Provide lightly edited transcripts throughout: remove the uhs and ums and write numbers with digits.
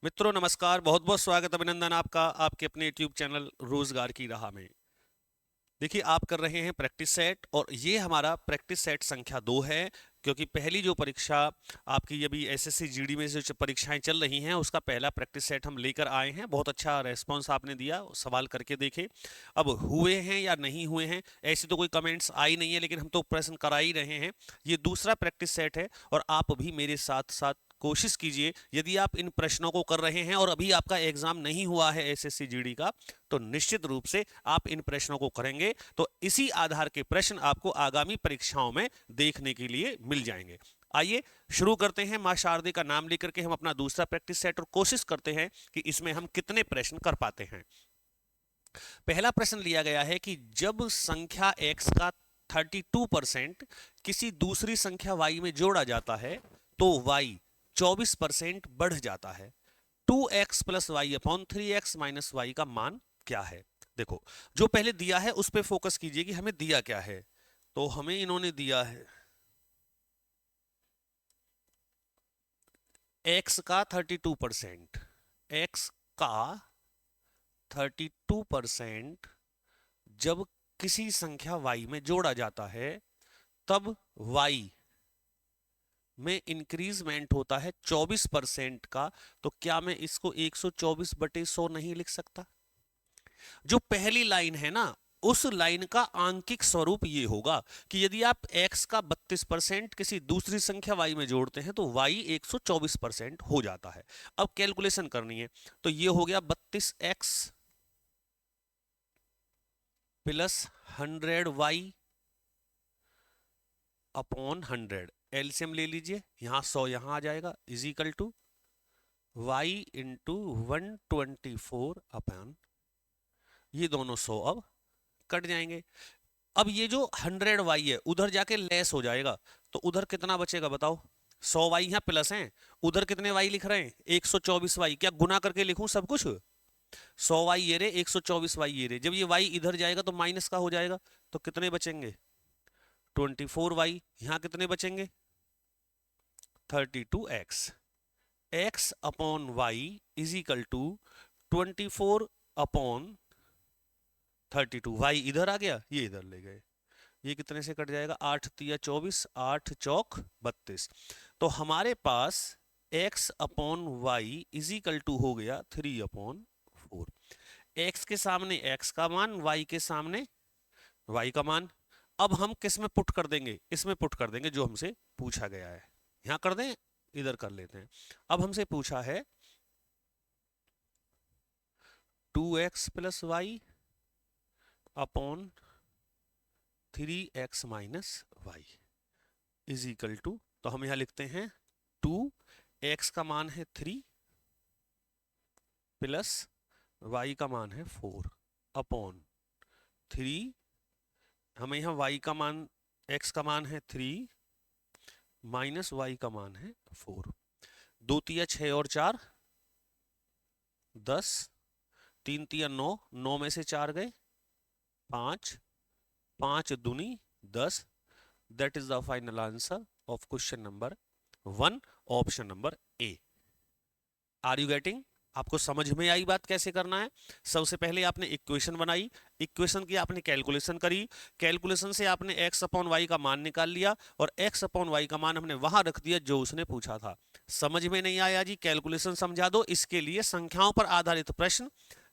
मित्रों नमस्कार, बहुत बहुत स्वागत अभिनंदन आपका आपके अपने यूट्यूब चैनल रोजगार की राह में। देखिए, आप कर रहे हैं प्रैक्टिस सेट और ये हमारा प्रैक्टिस सेट संख्या 2 है। क्योंकि पहली जो परीक्षा आपकी अभी एसएससी जीडी में जो परीक्षाएं चल रही हैं उसका पहला प्रैक्टिस सेट हम लेकर आए हैं। बहुत अच्छा रेस्पॉन्स आपने दिया, सवाल करके देखे। अब हुए हैं या नहीं हुए हैं ऐसी तो कोई कमेंट्स आई नहीं है, लेकिन हम तो प्रश्न करा ही रहे हैं। ये दूसरा प्रैक्टिस सेट है और आप भी मेरे साथ साथ कोशिश कीजिए। यदि आप इन प्रश्नों को कर रहे हैं और अभी आपका एग्जाम नहीं हुआ है एसएससी जीडी का, तो निश्चित रूप से आप इन प्रश्नों को करेंगे तो इसी आधार के प्रश्न आपको आगामी परीक्षाओं में देखने के लिए मिल जाएंगे। आइए शुरू करते हैं। मां शारदे का नाम लेकर के हम अपना दूसरा प्रैक्टिस सेट और कोशिश करते हैं कि इसमें हम कितने प्रश्न कर पाते हैं। पहला प्रश्न लिया गया है कि जब संख्या x का 32% किसी दूसरी संख्या y में जोड़ा जाता है तो y 24% बढ़ जाता है। 2x plus y upon 3x minus y का मान क्या है। देखो, जो पहले दिया है उस पर फोकस कीजिए कि हमें दिया क्या है। तो हमें इन्होंने दिया है x का 32%, x का 32% जब किसी संख्या y में जोड़ा जाता है तब y में इंक्रीजमेंट होता है 24% का। तो क्या मैं इसको 124/100 नहीं लिख सकता? जो पहली लाइन है ना, उस लाइन का आंकिक स्वरूप ये होगा कि यदि आप x का 32% किसी दूसरी संख्या y में जोड़ते हैं तो y 124% हो जाता है। अब कैलकुलेशन करनी है तो ये हो गया 32x plus 100y upon 100। LCM ले लीजिए, यहां 100 यहां आ जाएगा, is equal to y into 124 upon, ये दोनों 100 अब कट जाएंगे। अब ये जो 100y है उधर जाके लेस हो जाएगा, तो उधर कितना बचेगा बताओ। 100y यहाँ प्लस हैं, उधर कितने y लिख रहे हैं 124y। क्या गुना करके लिखूं सब कुछ? 100y ये रे, 124y ये रे। जब ये y इधर जाएगा तो माइनस का हो जाएगा, तो कितने बचेंगे 24y। यहाँ कितने बचेंगे 32x। x upon y is equal to 24 upon 32। Y इधर आ गया, ये इधर ले गए, ये कितने से कट जाएगा 8 तिया 24, 8 चौक 32। तो हमारे पास x upon y is equal to हो गया 3 अपॉन 4। x के सामने x का मान, y के सामने y का मान। अब हम किस में पुट कर देंगे? इसमें पुट कर देंगे जो हमसे पूछा गया है। यहां कर दें, इधर कर लेते हैं। अब हमसे पूछा है 2x plus y upon 3x minus y is equal to, तो हम यहां लिखते हैं 2x का मान है 3 प्लस y का मान है 4 अपॉन 3। हमें यहां y का मान, x का मान है 3 माइनस y का मान है 4। 2 तिया 6 और 4 10, 3 तिया 9, 9 में से 4 गए 5, 5 दूनी 10। That is the final answer of question number 1, option number A. Are you getting? आपको समझ में आई बात कैसे करना है? सबसे पहले आपने इक्वेशन बनाई, इक्वेशन की आपने कैलकुलेशन करी, कैलकुलेशन से आपने x अपॉन वाई का मान निकाल लिया और x अपॉन वाई का मान हमने वहां रख दिया जो उसने पूछा था। समझ में नहीं आया जी, कैलकुलेशन समझा दो। इसके लिए संख्याओं पर आधारित प्रश्न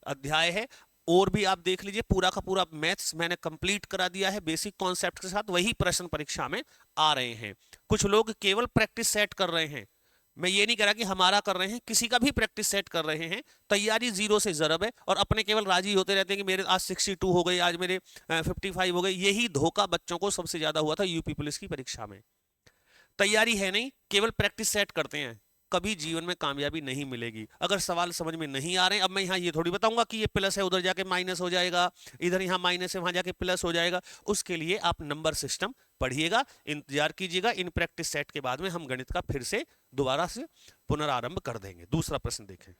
अध्याय है, और भी आप देख लीजिए। पूरा का पूरा मैथ्स मैंने कंप्लीट करा दिया है बेसिक कॉन्सेप्ट के साथ, वही प्रश्न परीक्षा में आ रहे हैं। कुछ लोग केवल प्रैक्टिस सेट कर रहे हैं, मैं ये नहीं कह रहा कि हमारा कर रहे हैं, किसी का भी प्रैक्टिस सेट कर रहे हैं। तैयारी जीरो से जरब है और अपने केवल राजी होते रहते हैं कि मेरे आज 62 हो गई, आज मेरे 55 हो गई। यही धोखा बच्चों को सबसे ज्यादा हुआ था यूपी पुलिस की परीक्षा में। तैयारी है नहीं, केवल प्रैक्टिस सेट करते हैं, कभी जीवन में कामयाबी नहीं मिलेगी। अगर सवाल समझ में नहीं आ रहे हैं, अब मैं यहाँ ये थोड़ी बताऊंगा कि ये प्लस है उधर जाके माइनस हो जाएगा, इधर यहाँ माइनस है वहां जाके प्लस हो जाएगा। उसके लिए आप नंबर सिस्टम पढ़िएगा, इंतजार कीजिएगा। इन प्रैक्टिस सेट के बाद में हम गणित का फिर से दोबारा से पुनरारंभ कर देंगे। दूसरा प्रश्न देखें।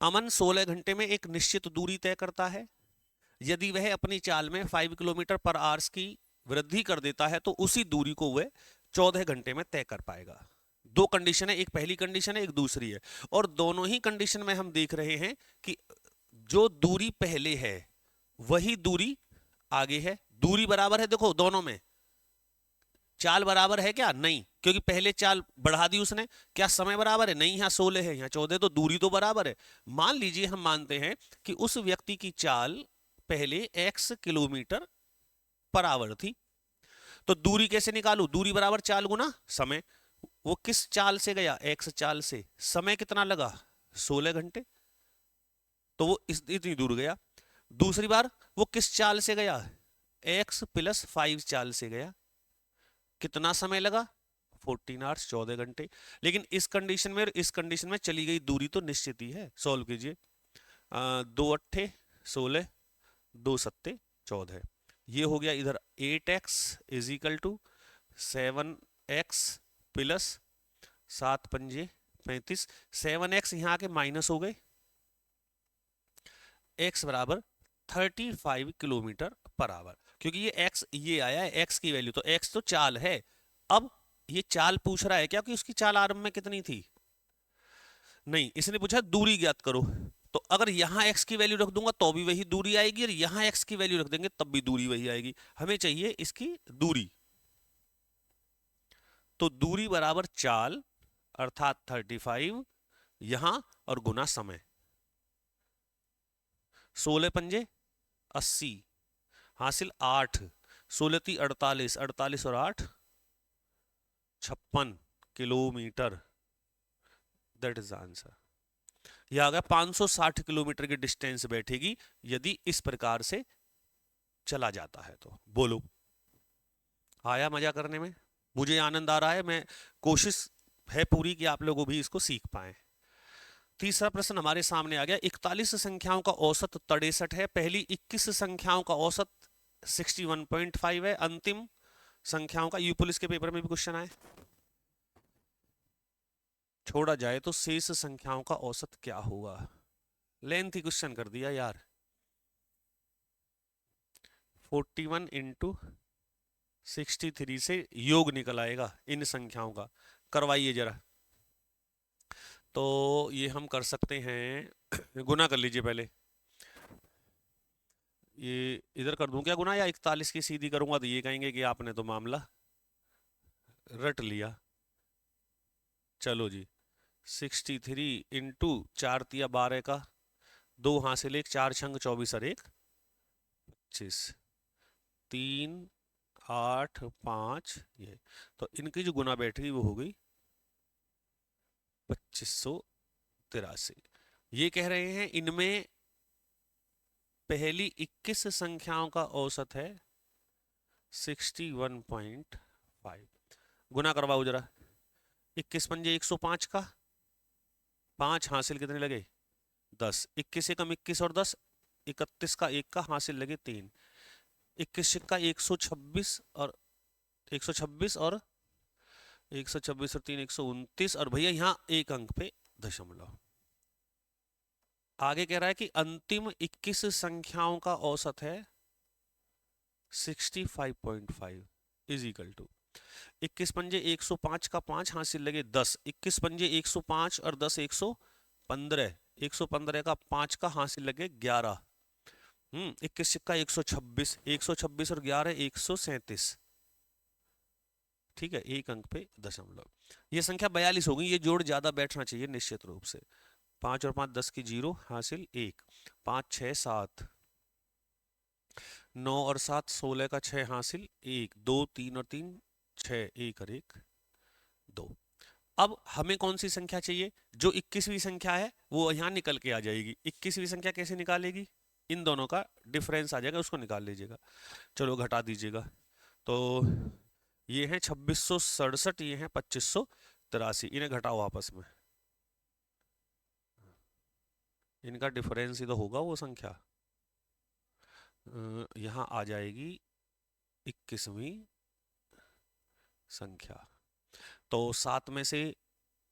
अमन 16 घंटे में एक निश्चित दूरी तय करता है। यदि वह अपनी चाल में 5 किलोमीटर पर आवर्स की वृद्धि कर देता है तो उसी दूरी को वह 14 घंटे में तय कर पाएगा। दो कंडीशन है, एक पहली कंडीशन है, एक दूसरी है, और दोनों ही कंडीशन में हम देख रहे हैं कि जो दूरी पहले है वही दूरी आगे है। दूरी बराबर है, देखो दोनों में चाल बराबर है क्या? नहीं, क्योंकि पहले चाल बढ़ा दी उसने। क्या समय बराबर है? नहीं, यहाँ 16 है, यहाँ 14, तो दूरी तो बराबर है। मान लीजिए हम मानते हैं कि उस व्यक्ति की चाल पहले x किलोमीटर पर आवर थी, तो दूरी कैसे निकालू? दूरी बराबर चाल गुना समय। वो किस चाल से गया? x चाल से। समय कितना लगा? 16 घंटे, तो वो इतनी दूर गया। दूसरी बार वो किस चाल से गया? x प्लस 5 चाल से गया। कितना समय लगा? 14 आवर्स, 14 घंटे। लेकिन इस कंडीशन में और इस कंडीशन में चली गई दूरी तो निश्चित ही है। सॉल्व कीजिए। 2 अट्ठे 16, 2 सत्ते 14। ये हो गया इधर 8x is equal to 7x plus 7 पंजे 35। 7x यहाँ आके माइनस हो गए, x बराबर 35 किलोमीटर पर आवर। क्योंकि ये x ये आया है, x की वैल्यू, तो x तो चाल है। अब ये चाल पूछ रहा है क्या कि उसकी चाल आरंभ में कितनी थी? नहीं, इसने पूछा दूरी ज्ञात करो। तो अगर यहां x की वैल्यू रख दूंगा तो भी वही दूरी आएगी, और यहां x की वैल्यू रख देंगे तब भी दूरी वही आएगी। हमें चाहिए इसकी दूरी। तो दूरी बराबर चाल अर्थात 35 यहां और गुना समय। 16 पंजे 80 हासिल 8, 16 ती 48, 48 और 8 56 kilometre. That is the answer. यह आ गया 560 किलोमीटर की डिस्टेंस बैठेगी यदि इस प्रकार से चला जाता है तो। बोलो, आया मजा करने में? मुझे आनंद आ रहा है। मैं कोशिश है पूरी कि आप लोग भी इसको सीख पाए। तीसरा प्रश्न हमारे सामने आ गया। 41 संख्याओं का औसत 63 है। पहली 21 संख्याओं का औसत 61.5 है। अंतिम संख्याओं का, यू पुलिस के पेपर में भी क्वेश्चन आए, छोड़ा जाए तो शेष संख्याओं का औसत क्या होगा? लेंथी क्वेश्चन कर दिया यार। 41 इंटू 63 से योग निकल आएगा इन संख्याओं का। करवाइए जरा। तो ये हम कर सकते हैं, गुना कर लीजिए पहले। ये इधर कर दूं क्या गुना, या 41 की सीधी करूंगा तो ये कहेंगे कि आपने तो मामला रट लिया। चलो जी, 63 इंटू 4 तिया 12 का, 2 हासिल 1, 4 छंग 24 और 1 25, 3 8 5 ये। तो इनकी जो गुना बैठेगी वो हो गई 2583। ये कह रहे हैं इनमें पहली 21 संख्याओं का औसत है 61.5। गुना करवाओ जरा। 21 पंजे 105 का, 5 हासिल कितने लगे? 10। 21 एकम 21 और 10, 31 का 1 का हासिल लगे 3। 21 का 126 और 126 और 126 और 3 129, और भैया यहाँ एक अंक पे दशमलव। आगे कह रहा है कि अंतिम 21 संख्याओं का औसत है 65.5 इज इक्वल टू 21 पंजे 105 का 5 हासिल लगे 10। 21 पंजे 105 और 10 115, 115 का 5 का हासिल लगे 11। 21 सिक्का 126, 126 और 11 137। ठीक है, एक अंक पे दशमलव। ये संख्या 42 होगी। ये जोड़ ज्यादा बैठना चाहिए निश्चित रूप से। 5 और 5 10 की 0 हासिल 1, 5 6 7, 9 और 7 16 का 6 हासिल 1, 2 3 और 3 6, 1 और 1 2। अब हमें कौन सी संख्या चाहिए? जो 21वीं संख्या है वो यहाँ निकल के आ जाएगी। 21वीं संख्या कैसे निकालेगी? इन दोनों का डिफरेंस आ जाएगा, उसको निकाल लीजिएगा। चलो घटा दीजिएगा। तो ये है 2667, ये है 2583। इन्हें घटाओ आपस में, इनका डिफरेंस ही तो होगा वो संख्या। यहाँ आ जाएगी 21वीं संख्या। तो 7 में से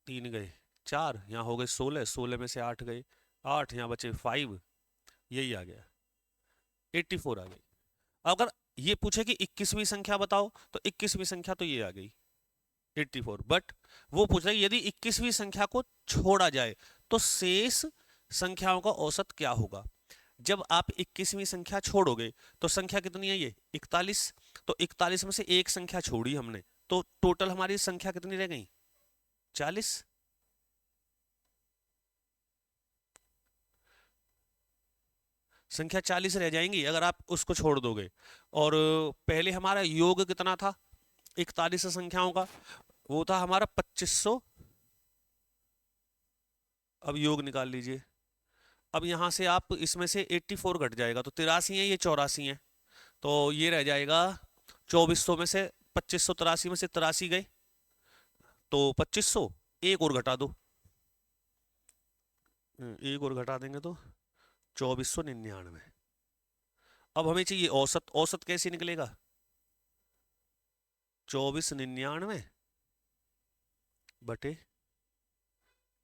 3 गए 4, यहाँ हो गए 16, 16 में से 8 गए 8, यहाँ बचे 5, यही आ गया 84 आ गई। अगर ये पूछे कि 21वीं संख्या बताओ तो 21वीं संख्या तो ये आ गई। 84। बट वो पूछ रहा है यदि 21वीं संख्या को छोड़ा जाए तो शेष संख्याओं का औसत क्या होगा। जब आप 21वीं संख्या छोड़ोगे तो संख्या कितनी है ये 41। तो 41 में से एक संख्या छोड़ी हमने, तो टोटल हमारी संख्या कितनी रह गई 40। संख्या 40 रह जाएंगी अगर आप उसको छोड़ दोगे। और पहले हमारा योग कितना था 41 संख्याओं का, वो था हमारा 2500। अब योग निकाल लीजिए। अब यहां से आप इसमें से 84 घट जाएगा तो 83 है, ये 84 है, तो ये रह जाएगा 2400 में से 2583 में से 83 गए तो 2500। एक और घटा दो, एक और घटा देंगे तो 2499। अब हमें चाहिए औसत। औसत कैसे निकलेगा 2499 बटे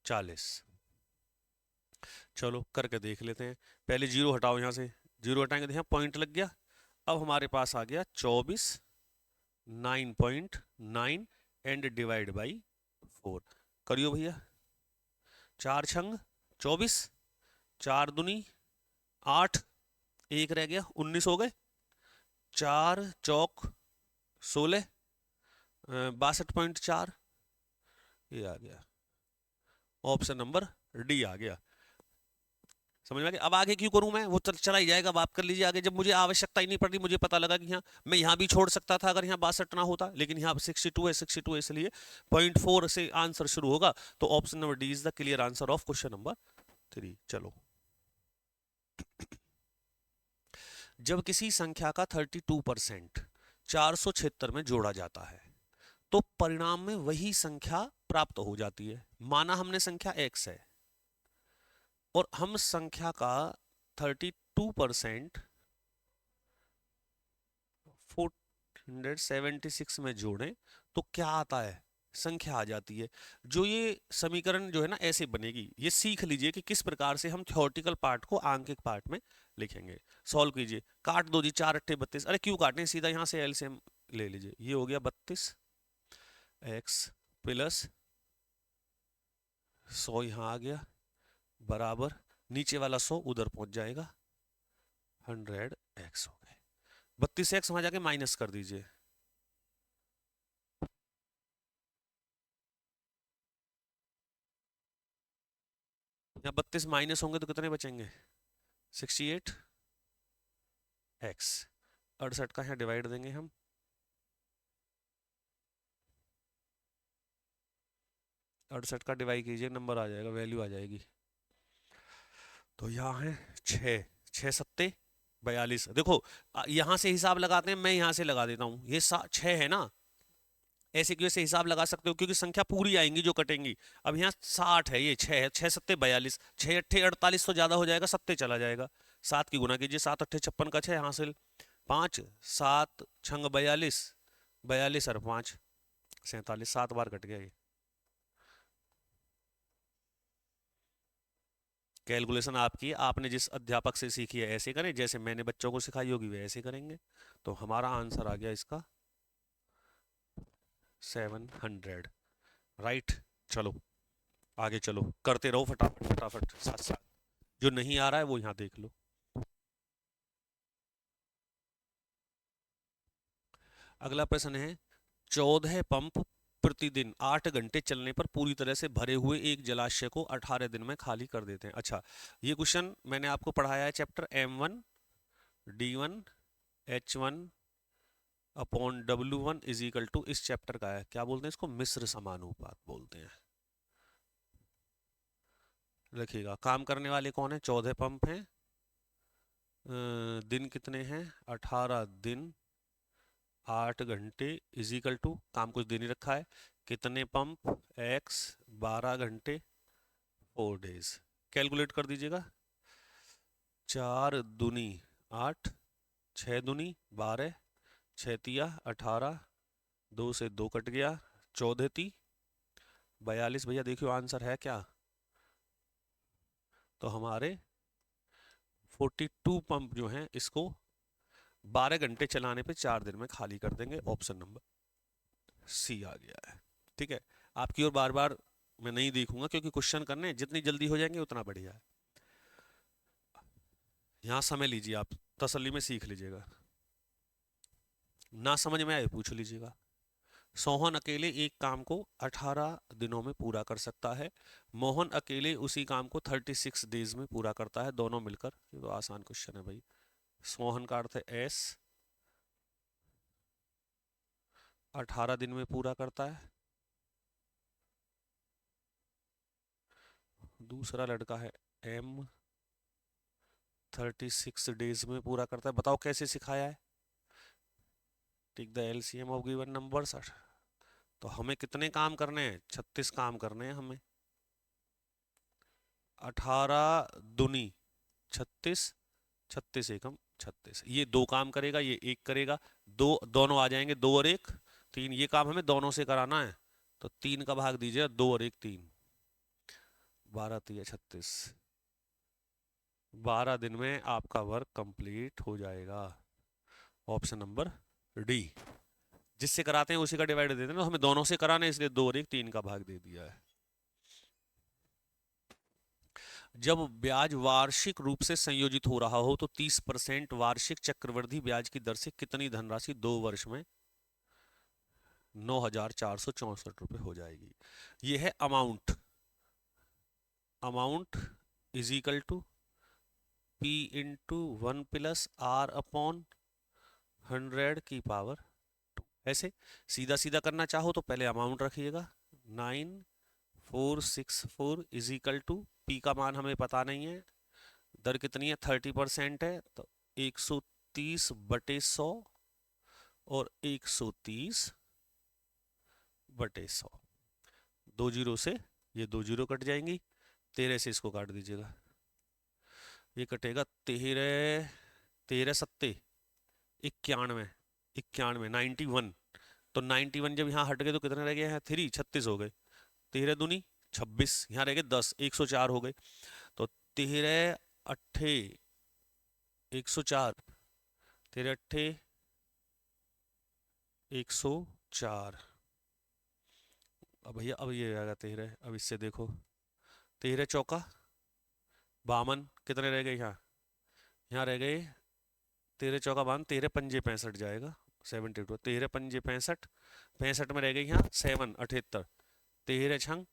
40। चलो करके देख लेते हैं। पहले जीरो हटाओ, यहाँ से जीरो हटाएंगे तो यहाँ पॉइंट लग गया। अब हमारे पास आ गया 24 9.9 एंड डिवाइड बाई 4। करियो भैया, 4 छंग 24, 4 दूनी 8, एक रह गया 19 हो गए, 4 चौक 16, 62.4। ये आ गया ऑप्शन नंबर डी आ गया। समझ में आ गया। अब आगे क्यों करूं मैं, वो चला ही जाएगा। अब आप कर लीजिए आगे। जब मुझे आवश्यकता ही नहीं पड़ रही, मुझे पता लगा कि यहाँ मैं यहाँ भी छोड़ सकता था अगर यहाँ 62 ना होता, लेकिन यहाँ 62 है, 62 है, इसलिए 0.4 से आंसर शुरू होगा। तो option number D is the clear answer of question number 3। चलो, जब किसी संख्या का 32% 476 में जोड़ा जाता है तो परिणाम में वही संख्या प्राप्त हो जाती है। माना हमने संख्या x है और हम संख्या का 32% 476 में जोड़ें तो क्या आता है, संख्या आ जाती है। जो ये समीकरण जो है ना ऐसे बनेगी, ये सीख लीजिए कि किस प्रकार से हम थ्योरेटिकल पार्ट को आंकिक पार्ट में लिखेंगे। सॉल्व कीजिए, काट दो जी, 4 अट्ठे 32। अरे क्यों काटें, सीधा यहाँ से एलसीएम ले लीजिए। ये हो गया 32 x प्लस 100 यहाँ आ गया बराबर, नीचे वाला 100 उधर पहुंच जाएगा, 100x हो गए। 32x वहां जाके माइनस कर दीजिए, यहाँ 32 माइनस होंगे तो कितने बचेंगे 68x। 68 का यहाँ डिवाइड देंगे हम, 68 का डिवाइड कीजिए, नंबर आ जाएगा, वैल्यू आ जाएगी। तो यहाँ है 6, 6 सत्ते 42। देखो यहाँ से हिसाब लगाते हैं, मैं यहाँ से लगा देता हूँ। ये 6 है ना, ऐसे क्यों से हिसाब लगा सकते हो क्योंकि संख्या पूरी आएंगी जो कटेंगी। अब यहाँ 60 है, ये 6 है, 6 सत्ते 42, 6 अट्ठे 48 तो ज्यादा हो जाएगा, सत्ते चला जाएगा। 7 की गुना कीजिए, 7 अट्ठे 56 का 6 हासिल, 5 7 छंग 42, 42 और 5 47, 7 बार कट गया ये। कैलकुलेशन आपकी, आपने जिस अध्यापक से सीखी है ऐसे करें, जैसे मैंने बच्चों को सिखाई होगी वे ऐसे करेंगे। तो हमारा आंसर आ गया इसका 700। राइट। चलो आगे चलो, करते रहो फटाफट फटाफट साथ साथ। जो नहीं आ रहा है वो यहाँ देख लो। अगला प्रश्न है, 14 पंप प्रतिदिन 8 घंटे चलने पर पूरी तरह से भरे हुए एक जलाशय को 18 दिन में खाली कर देते हैं। अच्छा, ये क्वेश्चन मैंने आपको पढ़ाया है chapter M1 D1 H1 upon W1 is equal to, इस चैप्टर का है, क्या बोलते हैं इसको, मिश्र समानुपात बोलते हैं। लिखिएगा, काम करने वाले कौन है, 14 पंप हैं, दिन कितने हैं 18 दिन, 8 घंटे इज इक्वल टू, काम कुछ दे नहीं रखा है, कितने पंप x 12 घंटे 4 डेज। कैलकुलेट कर दीजिएगा, 4 दूनी 8, 6 दूनी 12, 6 तिया 18, 2 से 2 कट गया, 14 ती 42। भैया देखियो आंसर है क्या, तो हमारे 42 पंप जो हैं इसको 12 घंटे चलाने पे 4 दिन में खाली कर देंगे। ऑप्शन नंबर सी आ गया है। ठीक है, आपकी ओर बार बार मैं नहीं देखूंगा क्योंकि क्वेश्चन करने जितनी जल्दी हो जाएंगे उतना बढ़िया है। यहाँ समय लीजिए, आप तसल्ली में सीख लीजिएगा, ना समझ में आए पूछ लीजिएगा। सोहन अकेले एक काम को 18 दिनों में पूरा कर सकता है, मोहन अकेले उसी काम को 36 डेज में पूरा करता है, दोनों मिलकर। ये तो आसान क्वेश्चन है भाई। सोहन का अर्थ है एस, 18 दिन में पूरा करता है। दूसरा लड़का है एम, 36 डेज में पूरा करता है। बताओ कैसे सिखाया है? Take the LCM of given numbers. तो हमें कितने काम करने हैं? 36 काम करने हैं हमें। 18 दुनी 36, 36 एकम 36। ये दो काम करेगा, ये एक करेगा, दो दोनों आ जाएंगे, दो और एक तीन। ये काम हमें दोनों से कराना है, तो तीन का भाग दीजिए, दो और एक तीन, 12 तिया 36। 12 दिन में आपका वर्क कंप्लीट हो जाएगा। Option number D. जिससे कराते हैं उसी का डिवाइड दे देना, हमें दोनों से कराना है इसलिए दो और एक तीन का भाग दे दिया है। जब ब्याज वार्षिक रूप से संयोजित हो रहा हो तो 30% वार्षिक चक्रवृद्धि ब्याज की दर से कितनी धनराशि 2 वर्ष में 9,464 रुपए हो जाएगी? ये है amount. Amount is equal to P into 1 plus R upon 100 की पावर 2। ऐसे सीधा सीधा करना चाहो तो पहले अमाउंट रखिएगा, 9464 इज इक्वल टू P का मान हमें पता नहीं है, दर कितनी है 30% है, तो 130 बटे 100 और 130 बटे 100। 2 जीरो से ये 2 जीरो कट जाएंगी, 13 से इसको काट दीजिएगा, ये कटेगा 13 13 सत्ते 91, 91 91। तो 91 जब यहाँ हट गए तो कितने रह गए हैं? 3, 36 हो गए। 13 दूनी 26, यहाँ रह गए 10, 104 हो गए। तो 13 अट्ठे 104, 13 अट्ठे 104। अब भैया अब ये आएगा 13, अब इससे देखो 13 चौका 52, कितने रह गए यहाँ? यहाँ रह गए 13 चौका 52, 13 पंजे 65 जाएगा, 72। 13 पंजे 65, 65 में रह गई यहाँ 7, 78। 13 छंग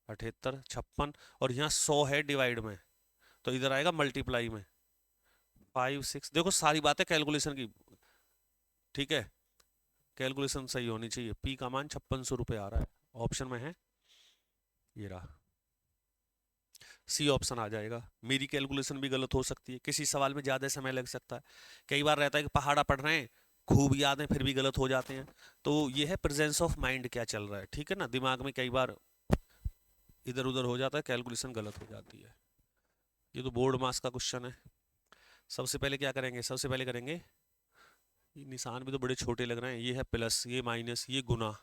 78, 56। और यहाँ 100 है डिवाइड में, तो इधर आएगा मल्टीप्लाई में 5 6। देखो सारी बातें कैलकुलेशन की, ठीक है, कैलकुलेशन सही होनी चाहिए। पी का मान 5600 रुपये आ रहा है, ऑप्शन में है, ये रहा सी ऑप्शन आ जाएगा। मेरी कैलकुलेशन भी गलत हो सकती है, किसी सवाल में ज़्यादा समय लग सकता है। कई बार रहता है कि पहाड़ा पढ़ रहे हैं, खूब याद है, फिर भी गलत हो जाते हैं। तो ये है प्रेजेंस ऑफ माइंड, क्या चल रहा है, ठीक है ना, दिमाग में कई बार इधर उधर हो जाता है, कैलकुलेशन गलत हो जाती है। ये तो बोर्ड मास का क्वेश्चन है। सबसे पहले क्या करेंगे? सबसे पहले करेंगे, ये निशान भी तो बड़े छोटे लग रहे हैं, ये है प्लस, ये माइनस, ये गुना,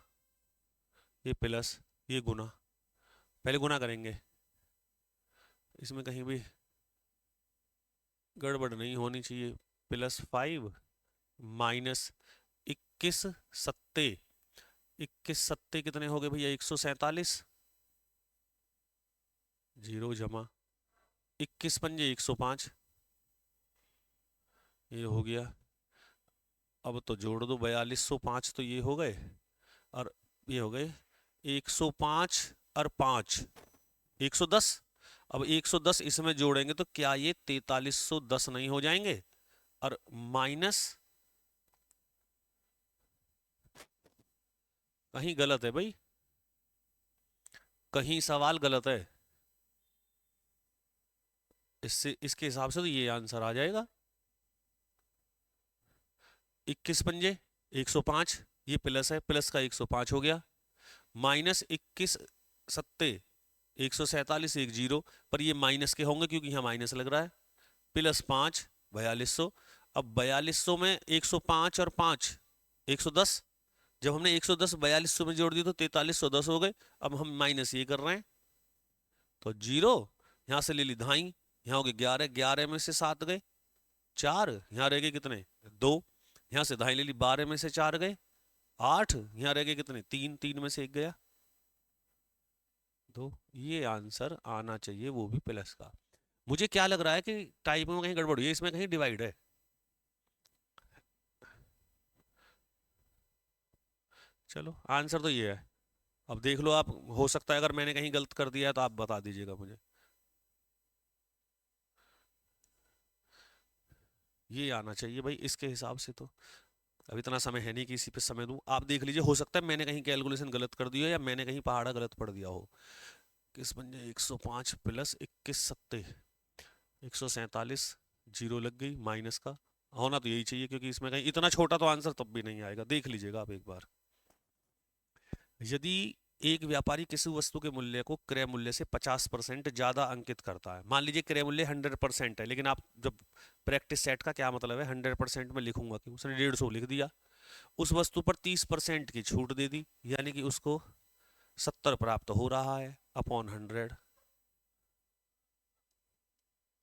ये प्लस, ये गुना। पहले गुना करेंगे, इसमें कहीं भी गड़बड़ नहीं होनी चाहिए। +5 माइनस 21 सत्ते, 21 सत्ते कितने हो गए भैया? 147। जीरो जमा 21 पंजे 105, ये हो गया। अब तो जोड़ दो, 4205 तो ये हो गए, और ये हो गए 105 और 5 110। अब 110 इसमें जोड़ेंगे तो क्या ये 4310 नहीं हो जाएंगे? और माइनस, कहीं गलत है भाई, कहीं सवाल गलत है। इससे इसके हिसाब से तो ये आंसर आ जाएगा। 21 पंजे 105, ये प्लस है, प्लस का 105 हो गया, माइनस 21 सत्ते 147, एक जीरो, पर ये माइनस के होंगे क्योंकि यहाँ माइनस लग रहा है, +5 4200। अब 4200 में 105 और 5 110, जब हमने 110 4200 में जोड़ दी तो 4310 हो गए। अब हम माइनस ये कर रहे हैं, तो जीरो, यहाँ से ले ली धाई, यहाँ हो गए 11, 11 में से 7 गए 4, यहाँ रह गए कितने? 2, यहाँ से धाई ले ली, 12 में से 4 गए 8, यहाँ रह गए कितने, 3, 3 में से एक गया, 2। ये आंसर आना चाहिए वो भी प्लस का। मुझे क्या लग रहा है कि टाइप में कहीं गड़बड़ हुई है, इसमें कहीं डिवाइड है। चलो आंसर तो ये है। अब देख लो आप, हो सकता है अगर मैंने कहीं गलत कर दिया है तो आप बता दीजिएगा मुझे। ये आना चाहिए भाई इसके हिसाब से तो। अब इतना समय है नहीं कि इसी पे समय दूं, आप देख लीजिए, हो सकता है मैंने कहीं कैलकुलेशन गलत कर दी हो या मैंने कहीं पहाड़ा गलत पढ़ दिया हो। किस बन जाए, 105 प्लस 21 सत्ते 147, जीरो लग गई माइनस का। होना तो यही चाहिए क्योंकि इसमें कहीं इतना छोटा तो आंसर तब भी नहीं आएगा, देख लीजिएगा आप एक बार। यदि एक व्यापारी किसी वस्तु के मूल्य को क्रय मूल्य से 50% ज्यादा अंकित करता है, मान लीजिए क्रय मूल्य 100% है, लेकिन आप जब प्रैक्टिस सेट का क्या मतलब है, 100% में लिखूंगा कि उसने 150 लिख दिया, उस वस्तु पर 30% की छूट दे दी, यानी कि उसको 70 प्राप्त हो रहा है अपॉन 100।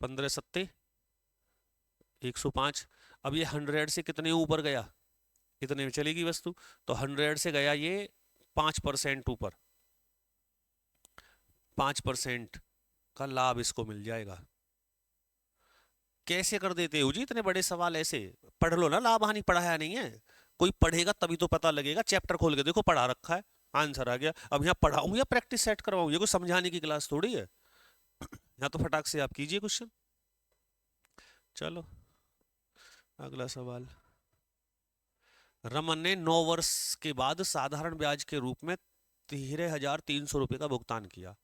15 सत्ते 105। अब ये 100 से कितने ऊपर गया, इतने में चलेगी वस्तु, तो 100 से गया ये 5% ऊपर, 5% का लाभ इसको मिल जाएगा। कैसे कर देते हो जी इतने बड़े सवाल ऐसे, पढ़ लो ना, लाभ हानि पढ़ाया नहीं है, कोई पढ़ेगा तभी तो पता लगेगा, चैप्टर खोल के देखो पढ़ा रखा है, आंसर आ गया। अब यहाँ पढ़ाऊं या प्रैक्टिस सेट करवाऊं, ये कोई समझाने की क्लास थोड़ी है। यहाँ तो फटाक से आप कीजिए क्वेश्चन। चलो अगला सवाल। रमन ने 9 वर्ष के बाद साधारण ब्याज के रूप में 13,300 रुपये का भुगतान किया।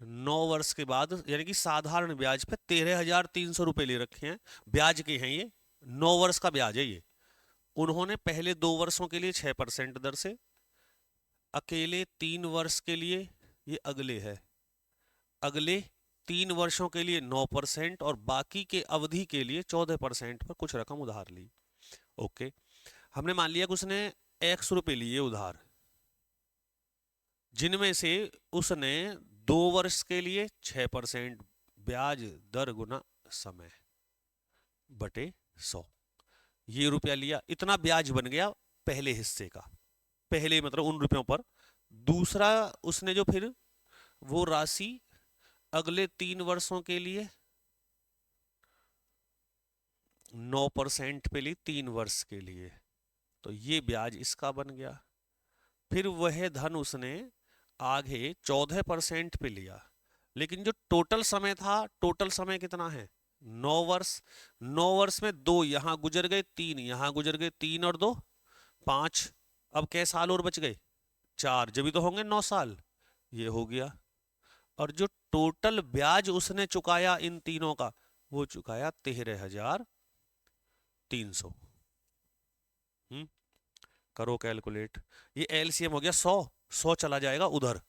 9 वर्ष के बाद यानी कि साधारण ब्याज पे 13,300 रुपये ले रखे हैं, ब्याज के हैं ये, 9 वर्ष का ब्याज है ये। उन्होंने पहले 2 वर्षों के लिए 6% दर से, अकेले 3 वर्ष के लिए, ये अगले है, अगले 3 वर्षों के लिए 9% और बाकी के अवधि के लिए 14% पर कुछ रकम उधार ली। ओके, हमने मान लिया कि उसने x रुपए लिए उधार, जिनमें से उसने 2 वर्ष के लिए 6% ब्याज दर गुना समय बटे 100, ये रुपया लिया, इतना ब्याज बन गया पहले हिस्से का, पहले मतलब उन रुपयों पर। दूसरा उसने जो फिर वो राशि अगले 3 वर्षों के लिए 9% पे ली, 3 वर्ष के लिए, तो ये ब्याज इसका बन गया। फिर वह धन उसने आगे 14% पे लिया, लेकिन जो टोटल समय था, टोटल समय कितना है, 9 वर्ष, 9 वर्ष में 2 यहां गुजर गए, 3 यहां गुजर गए, 3 और 2 5, अब कै साल और बच गए, 4, जब भी तो होंगे 9 साल, ये हो गया। और जो टोटल ब्याज उसने चुकाया इन तीनों का, वो चुकाया 13,300। करो कैलकुलेट, ये एलसीएम हो गया 100, 100 चला जाएगा उधर,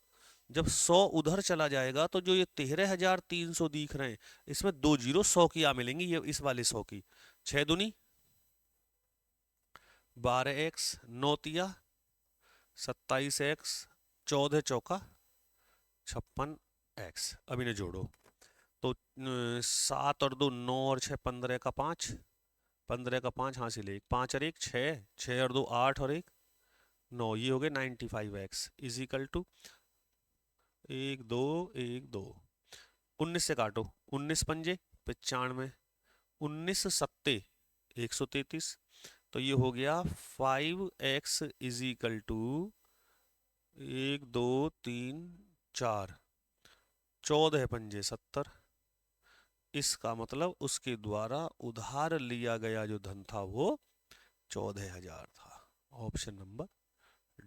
जब 100 उधर चला जाएगा तो जो ये 13,300 दिख रहे हैं, इसमें 2 जीरो 100 की आ मिलेंगी, ये इस वाले 100 की, 6 दूनी 12x, 9 तिया 27x, 14 चौका 56x। अब इन्हें जोड़ो तो 7 और 2 9 और 6 15 का 5, 15 का 5 हासिल 1, 5 और 1 6, 6 और 2 8 और 1 9, ये हो गए 95x इज इक्वल टू 1 2 1 2, 19 से काटो, 19 पंजे 95, 19 सत्ते 133, तो ये हो गया 5x इज इक्वल टू 1 2 3 4, 14 पंजे 70। इसका मतलब उसके द्वारा उधार लिया गया जो धन था वो 14,000 था। ऑप्शन नंबर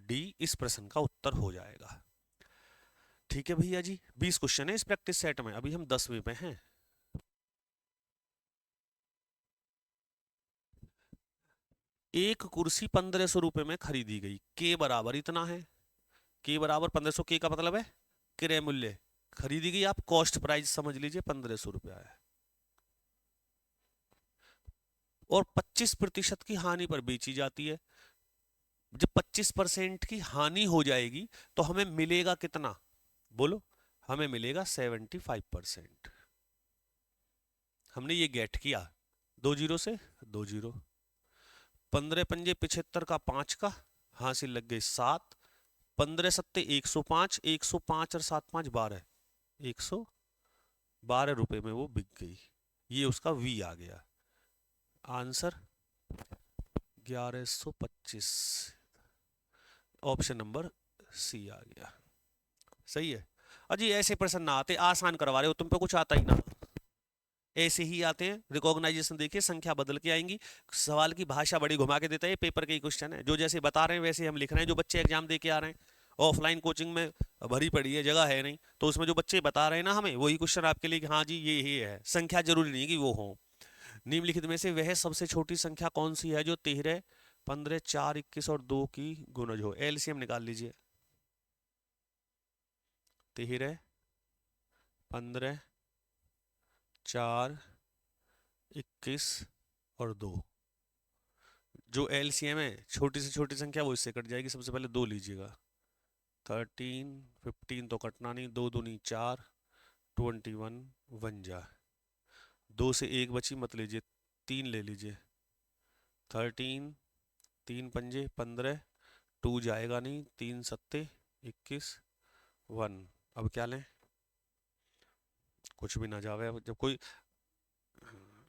डी इस प्रश्न का उत्तर हो जाएगा। ठीक है भैया जी, 20 क्वेश्चन है इस प्रैक्टिस सेट में, अभी हम 10वें पे हैं। एक कुर्सी 1500 रुपए में खरीदी गई, के बराबर इतना है, के बराबर 1500, के का मतलब है क्रय मूल्य, खरीदी गई, आप कॉस्ट प्राइस समझ लीजिए 1500 रुपया है, और 25% की हानि पर बेची जाती है। जब 25% की हानि हो जाएगी तो हमें मिलेगा कितना, बोलो, हमें मिलेगा 75%। हमने ये गेट किया, 2 जीरो से 2 जीरो, 15 पंजे 75 का 5 का हासिल लग गई 7, 15 सत्ते 105, 105 और 7 5 12, 112 रुपए में वो बिक गई। ये उसका वी आ गया। आंसर 1125, ऑप्शन नंबर सी आ गया। सही है। अजी ऐसे प्रश्न ना आते, आसान करवा रहे हो, तुम पे कुछ आता ही ना, ऐसे ही आते हैं। रिकॉग्नाइजेशन देखिए, संख्या बदल के आएंगी, सवाल की भाषा बड़ी घुमा के देता है। पेपर के ही क्वेश्चन है, जो जैसे बता रहे हैं वैसे हम लिख रहे हैं। जो बच्चे एग्जाम दे के आ रहे हैं, ऑफलाइन कोचिंग में भरी पड़ी है, जगह है नहीं, तो उसमें जो बच्चे बता रहे हैं ना हमें, वही क्वेश्चन आपके लिए कि हाँ जी ये है। संख्या जरूरी नहीं कि वो हो। निम्नलिखित में से वह सबसे छोटी संख्या कौन सी है जो 13, 15, 4, 21 और 2 की गुणज हो? एलसीएम निकाल लीजिए। 13, 15, 4, 21 और 2, जो एलसीएम है छोटी से छोटी संख्या वो इससे कट जाएगी। सबसे पहले 2 लीजिएगा, 13, 15 तो कटना नहीं, 2 दूनी 4, 21 बन जा। 2 से 1 बची, मत लीजिए, 3 ले लीजिए, 13, 3 पंजे 15, 2 जाएगा नहीं, 3 सत्ते 21, 1। अब क्या लें? कुछ भी ना जावे। अब जब कोई,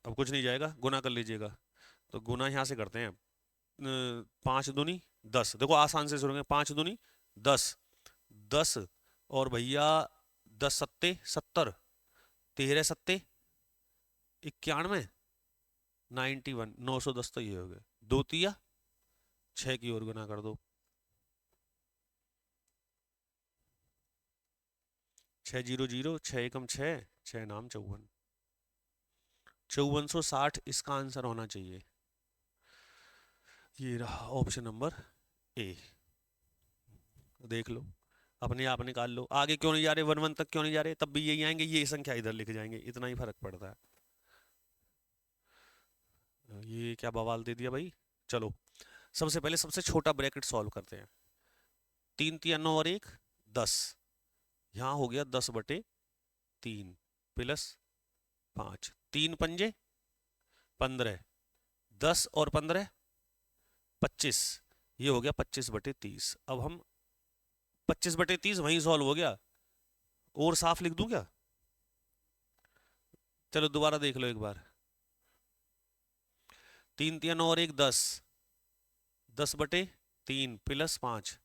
अब कुछ नहीं जाएगा, गुना कर लीजिएगा। तो गुना यहाँ से करते हैं। 5 दूनी 10, देखो आसान से शुरू, 5 दूनी 10, 10 और भैया 10 सत्ते 70, 13 सत्ते 91, 91, 910 तो ये हो गए। 2 तिया 6 की ओर गुना कर दो, 6 0 0, 6 एकम 6, 6 नाम 54, 5460 इसका आंसर होना चाहिए। ये रहा ऑप्शन नंबर ए। देख लो, अपने आप निकाल लो। आगे क्यों नहीं जा रहे, 1 1 तक क्यों नहीं जा रहे, तब भी यही आएंगे, ये संख्या इधर लिख जाएंगे, इतना ही फर्क पड़ता है। ये क्या बवाल दे दिया भाई। चलो सबसे पहले सबसे छोटा ब्रैकेट सॉल्व करते हैं। 3 3 9 और 1 10, यहाँ हो गया 10/3 प्लस 5, 3 पंजे 15, 10 और 15 25, ये हो गया 25/30। अब हम 25/30 वहीं सॉल्व हो गया, और साफ लिख दूं क्या? चलो दोबारा देख लो एक बार। 3 3 9 और 1 10, 10/3 प्लस 5,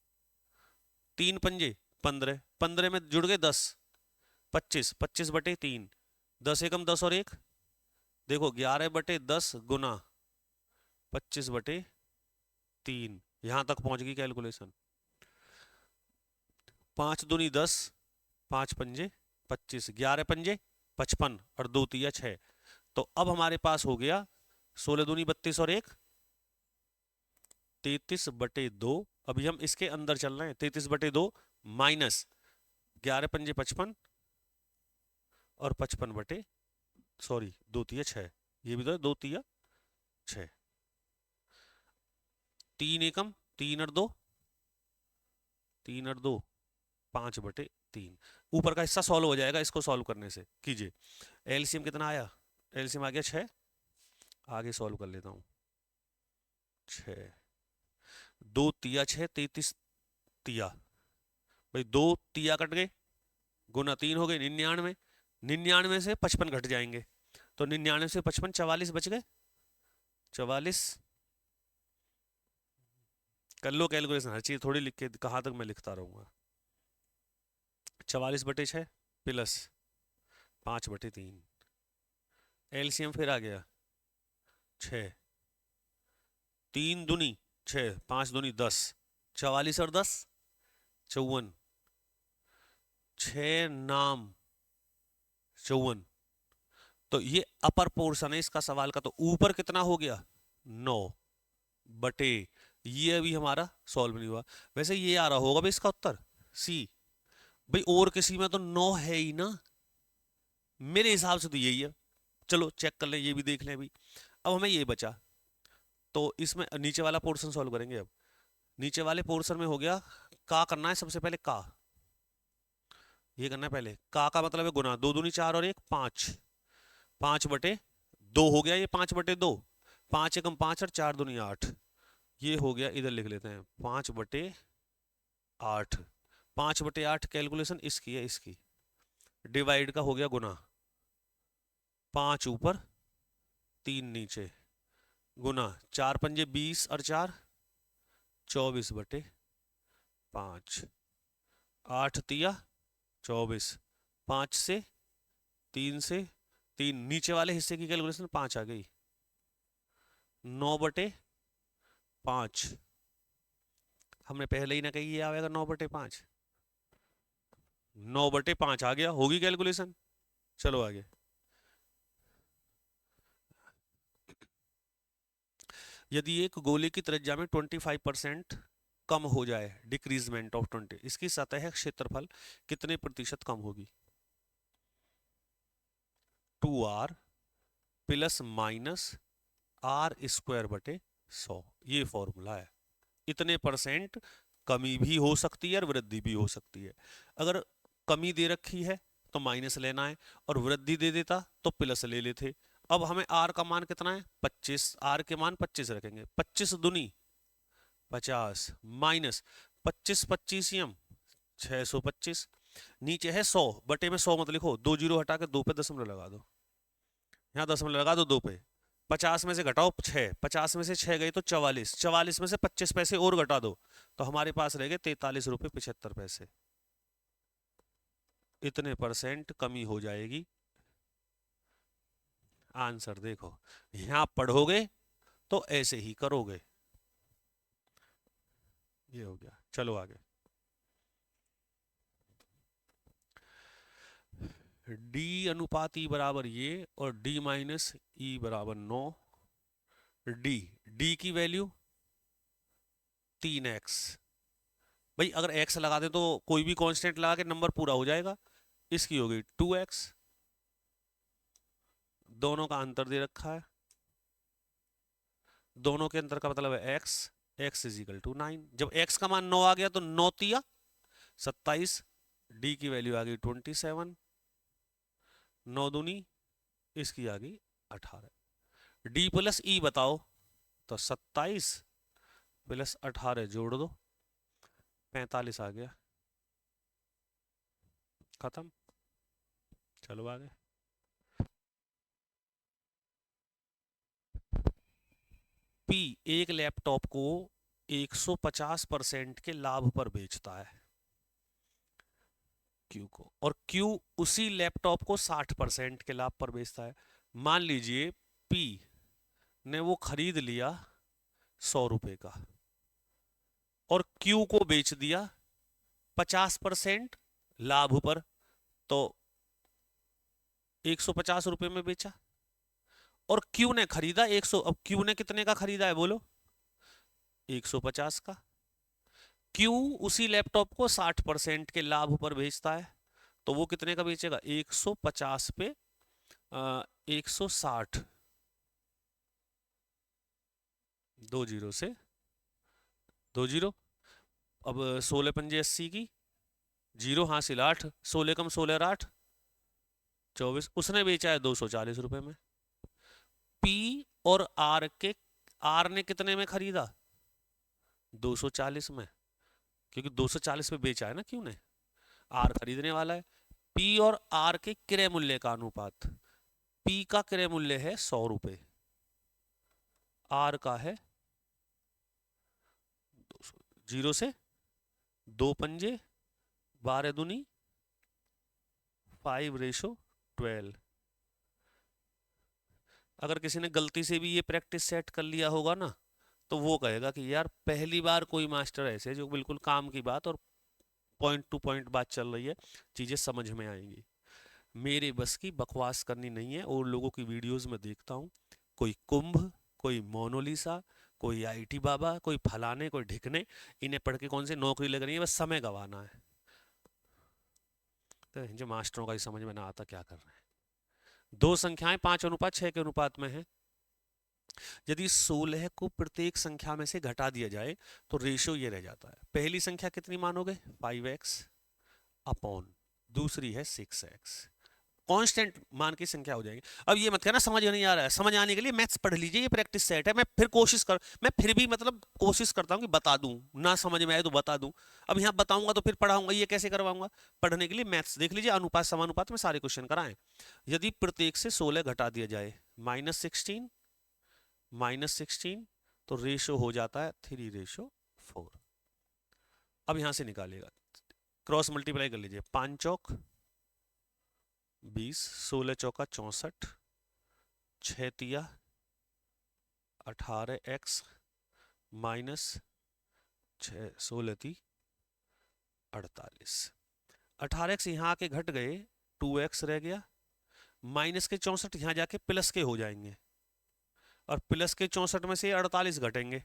3 पंजे 15, 15 में जुड़ गए 10, 25, 25/3, 10 एकम 10 और 1, देखो 11/10 गुना 25/3, यहां तक पहुंच गई कैलकुलेशन। 5 दूनी 10, 5 पंजे 25, 11 पंजे 55 और 2 तिया 6। तो अब हमारे पास हो गया 16 दूनी 32 और 1 33/2। अभी हम इसके अंदर चल रहे हैं, 33/2 माइनस 11 पंजे 55 और 55 सॉरी 2 तिया 6, ये भी तो है 2 तिया 6, 3 एकम 3 और 2, 3 और 2 5/3। ऊपर का हिस्सा सॉल्व हो जाएगा इसको सॉल्व करने से। कीजिए, एलसीएम कितना आया? एलसीएम आ गया 6, आगे सॉल्व कर लेता हूं। 6 2 तिया 6, 33 तिया, भाई 2 तिया कट गए, गुना 3 हो गए 99, 99 से 55 घट जाएंगे, तो 99 से 55 44 बच गए। 44 कर लो कैलकुलेशन, हर चीज थोड़ी लिख के कहाँ तक मैं लिखता रहूंगा। 44/6 प्लस 5/3, एलसीएम फिर आ गया 6, 3 दूनी 6, 5 दूनी 10, 44 और 10 54, 6 नाम 54। तो ये अपर पोर्शन है इसका सवाल का, तो ऊपर कितना हो गया 9 बटे, ये अभी हमारा सॉल्व नहीं हुआ। वैसे ये आ रहा होगा भाई इसका उत्तर सी, भाई और किसी में तो 9 है ही ना, मेरे हिसाब से तो यही है। चलो चेक कर लें, ये भी देख लें अभी। अब हमें ये बचा, तो इसमें नीचे वाला पोर्शन सॉल्व करेंगे। अब नीचे वाले पोर्शन में हो गया, का करना है सबसे पहले, का ये करना है पहले। का मतलब है गुना, 2 दूनी 4 और 1 5, 5/2 हो गया ये, 5/2, 5 एकम 5 और 4 दूनी 8, ये हो गया, इधर लिख लेते हैं 5/8। 5/8 कैलकुलेशन इसकी है, इसकी डिवाइड का हो गया गुना, 5 ऊपर 3 नीचे, गुना 4×5 और 4 24/5, 8×3 = 24, 5 से 3 नीचे वाले हिस्से की कैलकुलेशन 5 आ गई, 9/5। हमने पहले ही ना कही ये आएगा 9/5, 9/5 आ गया, होगी कैलकुलेशन। चलो आगे। यदि एक गोले की त्रिज्या में 25% कम हो जाए, डिक्रीजमेंट ऑफ 20, इसकी सतह क्षेत्रफल कितने प्रतिशत कम होगी? 2r प्लस माइनस r²/100, ये फॉर्मूला है। इतने परसेंट कमी भी हो सकती है और वृद्धि भी हो सकती है। अगर कमी दे रखी है तो माइनस लेना है, और वृद्धि दे देता तो प्लस ले लेते। अब हमें r का मान कितना है? 25, r के मान 25 रखेंगे, 25 दूनी 50 माइनस 25 25 625, नीचे है 100, बटे में 100 मत लिखो, 2 जीरो हटा के 2 पे दशमलव लगा दो, यहाँ दशमलव लगा दो 2 पे, 50 में से घटाओ 6, 50 में से 6 गई तो 44, 44 में से 25 पैसे और घटा दो तो हमारे पास रह गए 43 रुपये 75 पैसे। इतने परसेंट कमी हो जाएगी। आंसर देखो, यहां पढ़ोगे तो ऐसे ही करोगे। ये हो गया, चलो आगे। D अनुपात E बराबर ये, और D माइनस E बराबर 9। D की वैल्यू 3x। भाई अगर x लगा दे तो कोई भी कांस्टेंट लगा के नंबर पूरा हो जाएगा। इसकी होगी 2x, दोनों का अंतर दे रखा है, दोनों के अंतर का मतलब है x, x = 9। जब x का मान 9 आ गया तो 9 तिया 27, d की वैल्यू आ गई 27, 9 दूनी इसकी आ गई 18। d प्लस e बताओ, तो 27 प्लस 18 जोड़ दो, 45 आ गया, खत्म। चलो आगे। P एक लैपटॉप को 150% के लाभ पर बेचता है Q को, और Q उसी लैपटॉप को 60% के लाभ पर बेचता है। मान लीजिए P ने वो खरीद लिया 100 रुपए का और Q को बेच दिया 50% लाभ पर, तो 150 रुपए में बेचा। और Q ने खरीदा 100, अब Q ने कितने का खरीदा है बोलो? 150 का। Q उसी लैपटॉप को 60% के लाभ पर बेचता है, तो वो कितने का बेचेगा? 150 पे 160, 2 जीरो से 2 जीरो। अब 16 पंजे 80 की, जीरो हासिल 8, 16 कम 16 और 8 24। उसने बेचा है 240 रुपए में। P और R ने कितने में खरीदा? 240 में, क्योंकि 240 पे बेचा है ना Q ने, R खरीदने वाला है। P और R के क्रय मूल्य का अनुपात, P का क्रय मूल्य है 100 रुपए, R का है 200। जीरो से 2 पंजे 12 दूनी 5:12। अगर किसी ने गलती से भी ये प्रैक्टिस सेट कर लिया होगा ना, तो वो कहेगा कि यार पहली बार कोई मास्टर ऐसे जो बिल्कुल काम की बात और पॉइंट टू पॉइंट बात चल रही है, चीजें समझ में आएंगी। मेरे बस की बकवास करनी नहीं है। और लोगों की वीडियोस में देखता हूँ, कोई कुंभ, कोई मोनोलिसा, कोई आईटी बाबा, कोई फलाने, कोई ढिकने, इन्हें पढ़ के कौन सी नौकरी लग रही है? बस समय गंवाना है। तो जो मास्टरों का ही समझ में ना आता क्या कर रहे हैं। दो संख्याएं 5:6 के अनुपात में है। यदि 16 को प्रत्येक संख्या में से घटा दिया जाए तो रेशियो ये रह जाता है। पहली संख्या कितनी मानोगे? 5x अपॉन, दूसरी है 6x, कांस्टेंट मान की संख्या हो जाएगी। अब ये मत कहना समझ नहीं आ रहा है, समझ आने के लिए मैथ्स पढ़ लीजिए, ये प्रैक्टिस सेट है। मैं फिर भी मतलब कोशिश करता हूँ कि बता दूं, ना समझ में आए तो बता दूं। अब यहाँ बताऊंगा तो फिर पढ़ाऊंगा, ये कैसे करवाऊंगा? पढ़ने के लिए मैथ्स देख लीजिए, अनुपात समानुपात में सारे क्वेश्चन कराएं। यदि प्रत्येक से 16 घटा दिया जाए, -16 तो रेशो हो जाता है 3:4। अब यहां से निकालिएगा, क्रॉस मल्टीप्लाई कर लीजिए, 5 चौक 20, 16 चौका 64, 6 तिया 18x माइनस 6 16 ती 48। 18x यहाँ आके घट गए, 2x रह गया, माइनस के 64 यहाँ जाके प्लस के हो जाएंगे, और प्लस के 64 में से 48 घटेंगे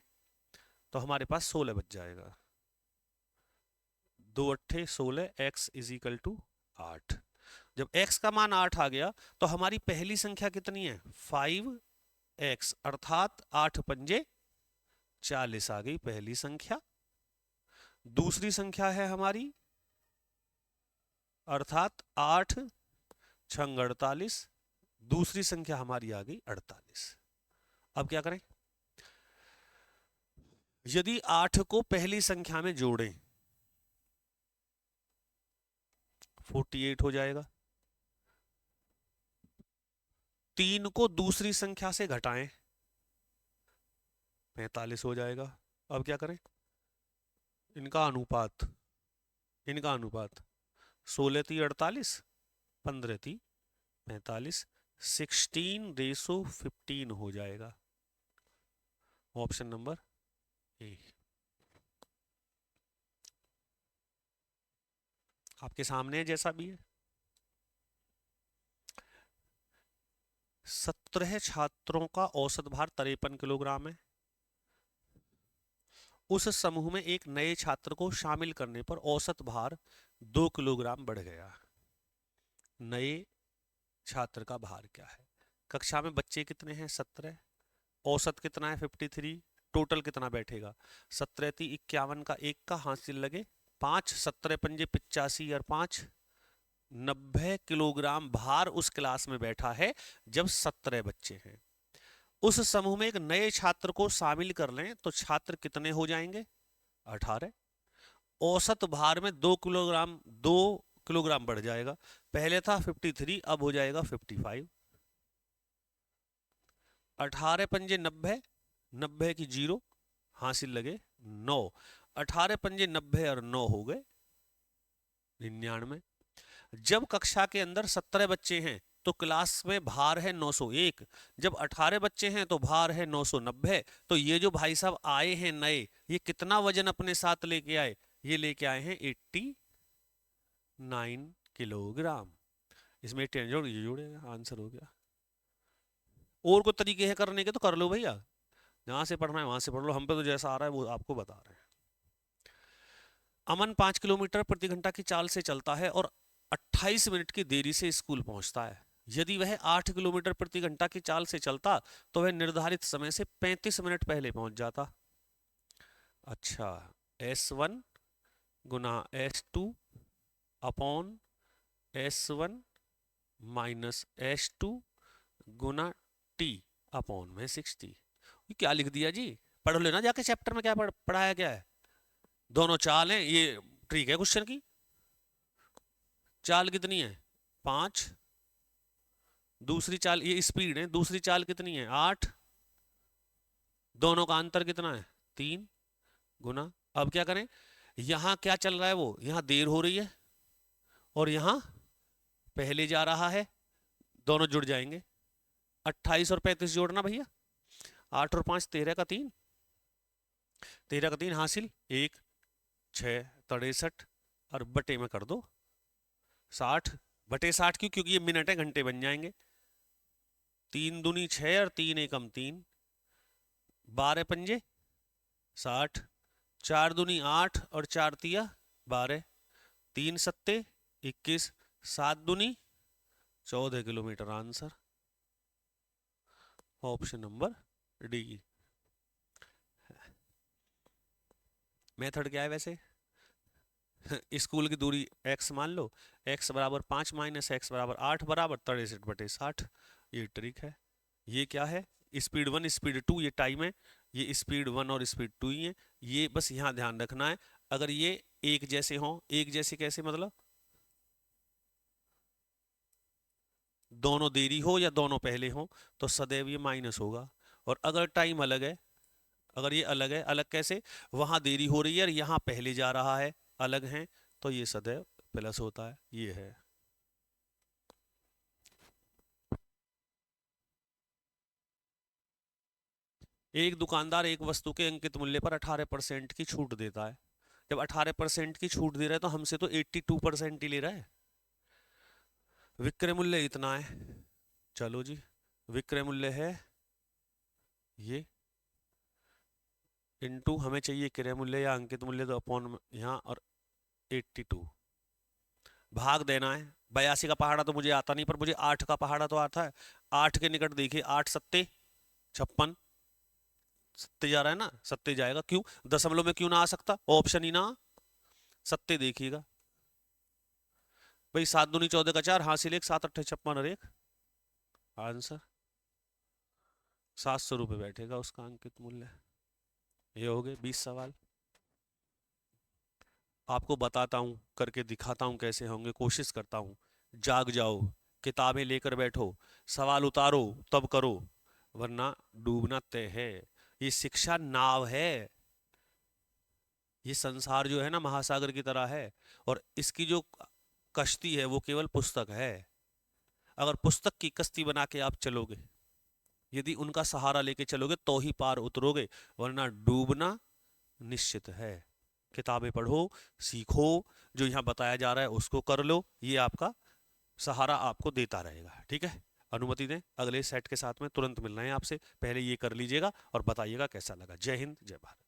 तो हमारे पास 16 बच जाएगा। 2 अट्ठे 16, x इज इक्वल टू 8। जब x का मान 8 आ गया तो हमारी पहली संख्या कितनी है? 5x, अर्थात 8 पंजे 40 आ गई पहली संख्या। दूसरी संख्या है हमारी, अर्थात 8 छंग 48, दूसरी संख्या हमारी आ गई 48। अब क्या करें? यदि 8 को पहली संख्या में जोड़ें 48 हो जाएगा, 3 को दूसरी संख्या से घटाएं 45 हो जाएगा। अब क्या करें? इनका अनुपात 16 ती 48, 15 ती 45, 16:15 हो जाएगा। ऑप्शन नंबर ए आपके सामने है, जैसा भी है। 17 छात्रों का औसत भार 53 किलोग्राम है। उस समूह में एक नए छात्र को शामिल करने पर औसत भार 2 किलोग्राम बढ़ गया। नए छात्र का भार क्या है? कक्षा में बच्चे कितने हैं? 17, औसत कितना है? 53, टोटल कितना बैठेगा? 17 ती 51 का 1 का हासिल लगे 5, 17 पंजे 85 और 5 90 किलोग्राम भार उस क्लास में बैठा है जब 17 बच्चे हैं। उस समूह में एक नए छात्र को शामिल कर लें तो छात्र कितने हो जाएंगे? 18। औसत भार में 2 किलोग्राम बढ़ जाएगा, पहले था 53, अब हो जाएगा 55। 18 पंजे 90, 90 की 0 हासिल लगे 9, 18 पंजे 90 और 9 हो गए 99। जब कक्षा के अंदर 17 बच्चे हैं तो क्लास में भार है 901, जब 18 बच्चे हैं तो भार है 990। तो ये जो भाई साहब आए हैं नए, ये कितना वजन अपने साथ लेके आए? ये लेके आए हैं 89 किलोग्राम। इसमें 10 जोड़ेगा, आंसर हो गया। और कोई तरीके हैं करने के तो कर लो भैया, जहां से पढ़ना है वहां से पढ़ लो, हम पे तो जैसा आ रहा है वो आपको बता रहे हैं। अमन 5 किलोमीटर प्रति घंटा की चाल से चलता है और 28 मिनट की देरी से स्कूल पहुंचता है। यदि वह 8 किलोमीटर प्रति घंटा की चाल से चलता तो वह निर्धारित समय से 35 मिनट पहले पहुंच जाता। अच्छा, S1 गुना S2 upon S1 minus S2 गुना T अपॉन में 60। ये क्या लिख दिया जी? पढ़ लेना जाके चैप्टर में क्या पढ़ाया गया है। दोनों चाल हैं, ये ट्रिक है क्वेश्चन की। चाल कितनी है? 5, दूसरी चाल, ये स्पीड है, दूसरी चाल कितनी है? 8, दोनों का अंतर कितना है? 3 गुना। अब क्या करें? यहां क्या चल रहा है? वो यहां देर हो रही है और यहां पहले जा रहा है, दोनों जुड़ जाएंगे। 28 और 35 जोड़ना भैया, 8 और 5 13 का 3, 13 का 3 हासिल 1, 6 63 और बटे में कर दो 60, बटे 60 क्यों? क्योंकि ये मिनट है, घंटे बन जाएंगे। 3 दूनी 6 और 3 एकम 3, 12 पंजे 60, 4 दूनी 8 और 4 तिया 12, 3 सत्ते 21, 7 दूनी 14 kilometre. Answer option number D. Method क्या है वैसे? स्कूल की दूरी x मान लो, x बराबर 5 माइनस x बराबर 8 बराबर 63/60। ये ट्रिक है। ये क्या है? स्पीड 1 स्पीड 2 ये टाइम है, ये स्पीड 1 और स्पीड 2 ही है। ये बस यहाँ ध्यान रखना है, अगर ये एक जैसे हों, एक जैसे कैसे मतलब दोनों देरी हो या दोनों पहले हो तो सदैव ये माइनस होगा। और अगर टाइम अलग है, अगर ये अलग है, अलग कैसे? वहां देरी हो रही है और यहाँ पहले जा रहा है, अलग है, तो ये सदैव प्लस होता है। ये है। एक दुकानदार एक वस्तु के अंकित मूल्य पर 18% की छूट देता है। जब 18% की छूट दे रहा है तो हमसे तो 82% ही ले रहा है। विक्रय मूल्य इतना है, चलो जी, विक्रय मूल्य है ये, इनटू हमें चाहिए क्रय मूल्य या अंकित मूल्य, तो अपॉन यहाँ, और 82 भाग देना है। 82 का पहाड़ा तो मुझे आता नहीं, पर मुझे 8 का पहाड़ा तो आता है। 8 के निकट देखिए, 8 सत्ते 56, सत्ते जा रहा है ना, सत्ते जाएगा। क्यों? दशमलव में क्यों ना आ सकता? ऑप्शन ही ना, सत्ते देखिएगा भाई। 7 दूनी 14 का 4, हासिल 1, 7 अट्ठे 56 और 1, आंसर 700 रुपये बैठेगा उसका अंकित मूल्य। ये हो गए 20 सवाल। आपको बताता हूँ, करके दिखाता हूँ कैसे होंगे, कोशिश करता हूँ। जाग जाओ, किताबें लेकर बैठो, सवाल उतारो तब करो, वरना डूबना तय है। ये शिक्षा नाव है। ये संसार जो है ना महासागर की तरह है, और इसकी जो कश्ती है वो केवल पुस्तक है। अगर पुस्तक की कश्ती बना के आप चलोगे, यदि उनका सहारा लेके चलोगे तो ही पार उतरोगे, वरना डूबना निश्चित है। किताबें पढ़ो, सीखो, जो यहाँ बताया जा रहा है उसको कर लो, ये आपका सहारा आपको देता रहेगा। ठीक है, अनुमति दें, अगले सेट के साथ में तुरंत मिलना है आपसे। पहले ये कर लीजिएगा और बताइएगा कैसा लगा। जय हिंद, जय भारत।